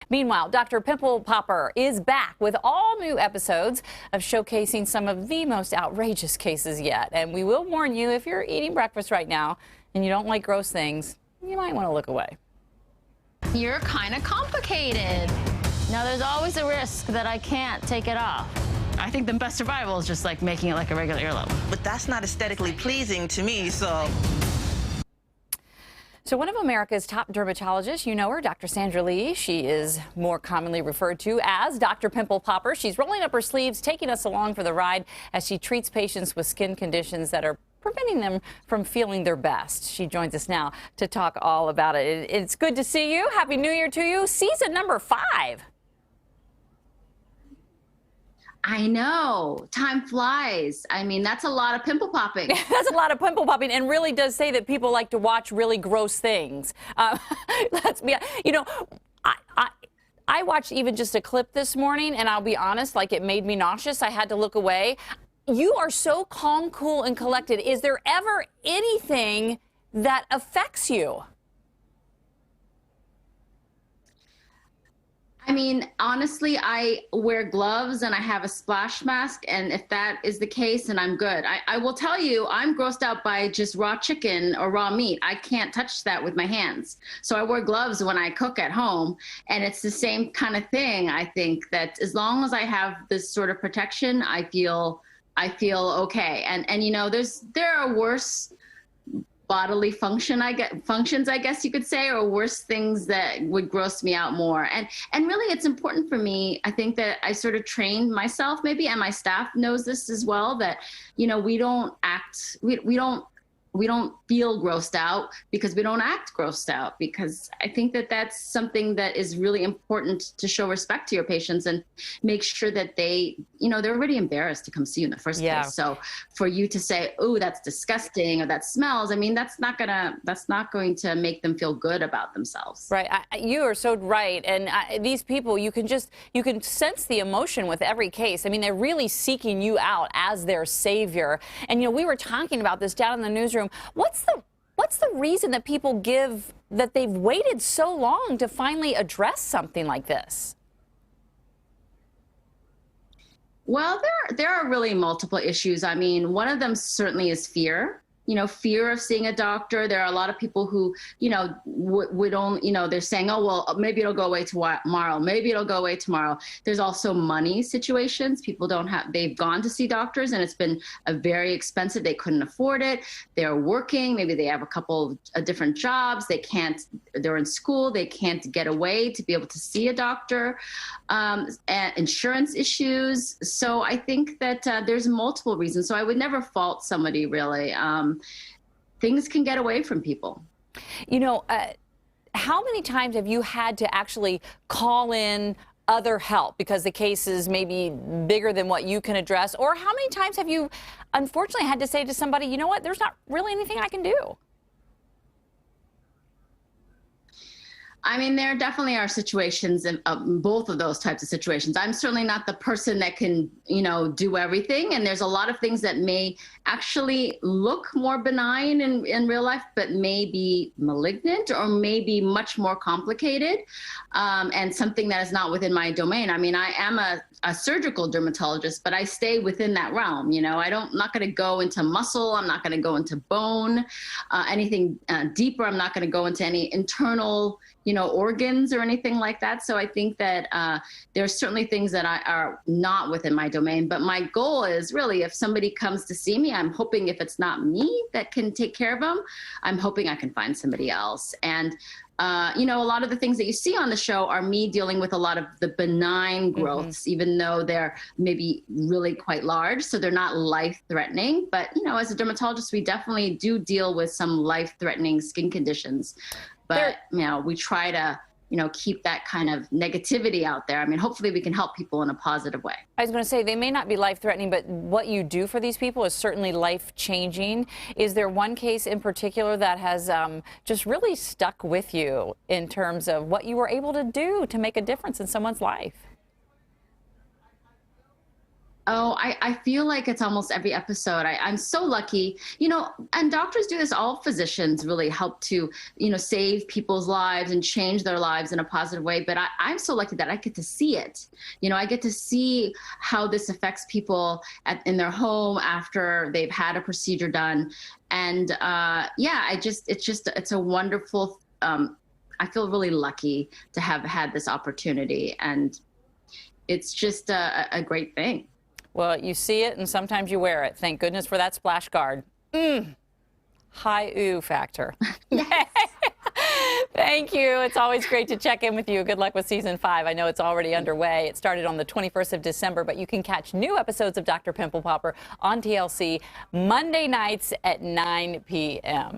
Meanwhile, Dr. Pimple Popper is back with all new episodes of showcasing some of the most outrageous cases yet. And we will warn you, if you're eating breakfast right now and you don't like gross things, you might want to look away. You're kind of complicated. Now, there's always a risk that I can't take it off. I think the best survival is just like making it like a regular earlobe. But that's not aesthetically pleasing to me, so. So one of America's top dermatologists, you know her, Dr. Sandra Lee. She is more commonly referred to as Dr. Pimple Popper. She's rolling up her sleeves, taking us along for the ride as she treats patients with skin conditions that are preventing them from feeling their best. She joins us now to talk all about it. It's good to see you. Happy New Year to you. Season number 5. I know. Time flies. I mean, that's a lot of pimple popping. That's a lot of pimple popping, and really does say that people like to watch really gross things. Let's be, you know, I watched even just a clip this morning, and I'll be honest, like it made me nauseous. I had to look away. You are so calm, cool, and collected. Is there ever anything that affects you? I mean, honestly, I wear gloves and I have a splash mask. And if that is the case, then I'm good. I will tell you, I'm grossed out by just raw chicken or raw meat. I can't touch that with my hands. So I wear gloves when I cook at home. And it's the same kind of thing. I think that as long as I have this sort of protection, I feel okay. And you know, there are worse bodily functions, I guess you could say, or worse things that would gross me out more. And really, it's important for me. I think that I sort of trained myself, maybe, and my staff knows this as well, that, you know, we don't feel grossed out because we don't act grossed out, because I think that that's something that is really important to show respect to your patients and make sure that they, you know, they're already embarrassed to come see you in the first place. So for you to say, oh, that's disgusting or that smells, I mean, that's not going to make them feel good about themselves. Right. You are so right. And these people, you can sense the emotion with every case. I mean, they're really seeking you out as their savior. And, you know, we were talking about this down in the newsroom. What's the reason that people give that they've waited so long to finally address something like this? Well, there are really multiple issues. I mean, one of them certainly is fear. You know, fear of seeing a doctor. There are a lot of people who, you know, would only, you know, they're saying, oh, well, maybe it'll go away tomorrow. Maybe it'll go away tomorrow. There's also money situations. People they've gone to see doctors and it's been very expensive. They couldn't afford it. They're working. Maybe they have a couple of different jobs. They're in school. They can't get away to be able to see a doctor. And insurance issues. So I think that there's multiple reasons. So I would never fault somebody, really. Things can get away from people. You know, how many times have you had to actually call in other help because the case is maybe bigger than what you can address? Or how many times have you unfortunately had to say to somebody, you know what, there's not really anything I can do? I mean, there definitely are situations in both of those types of situations. I'm certainly not the person that can, you know, do everything. And there's a lot of things that may actually look more benign in real life, but may be malignant or may be much more complicated and something that is not within my domain. I mean, I am a surgical dermatologist, but I stay within that realm. You know, I'm not going to go into muscle. I'm not going to go into bone, anything deeper. I'm not going to go into any internal, you know, organs or anything like that. So I think that there's certainly things that are not within my domain. But my goal is really, if somebody comes to see me, I'm hoping if it's not me that can take care of them, I'm hoping I can find somebody else. And you know, a lot of the things that you see on the show are me dealing with a lot of the benign growths, even though they're maybe really quite large. So they're not life-threatening. But, you know, as a dermatologist, we definitely do deal with some life-threatening skin conditions. But, you know, we try to, you know, keep that kind of negativity out there. I mean, hopefully we can help people in a positive way. I was going to say, they may not be life-threatening, but what you do for these people is certainly life-changing. Is there one case in particular that has just really stuck with you in terms of what you were able to do to make a difference in someone's life? Oh, I feel like it's almost every episode. I'm so lucky, and doctors do this. All physicians really help to, save people's lives and change their lives in a positive way. But I'm so lucky that I get to see it. I get to see how this affects people in their home after they've had a procedure done. And it's a wonderful, I feel really lucky to have had this opportunity. And it's just a great thing. Well, you see it and sometimes you wear it. Thank goodness for that splash guard. High ooh factor. Thank you. It's always great to check in with you. Good luck with season 5. I know it's already underway. It started on the 21st of December, but you can catch new episodes of Dr. Pimple Popper on TLC Monday nights at 9 p.m.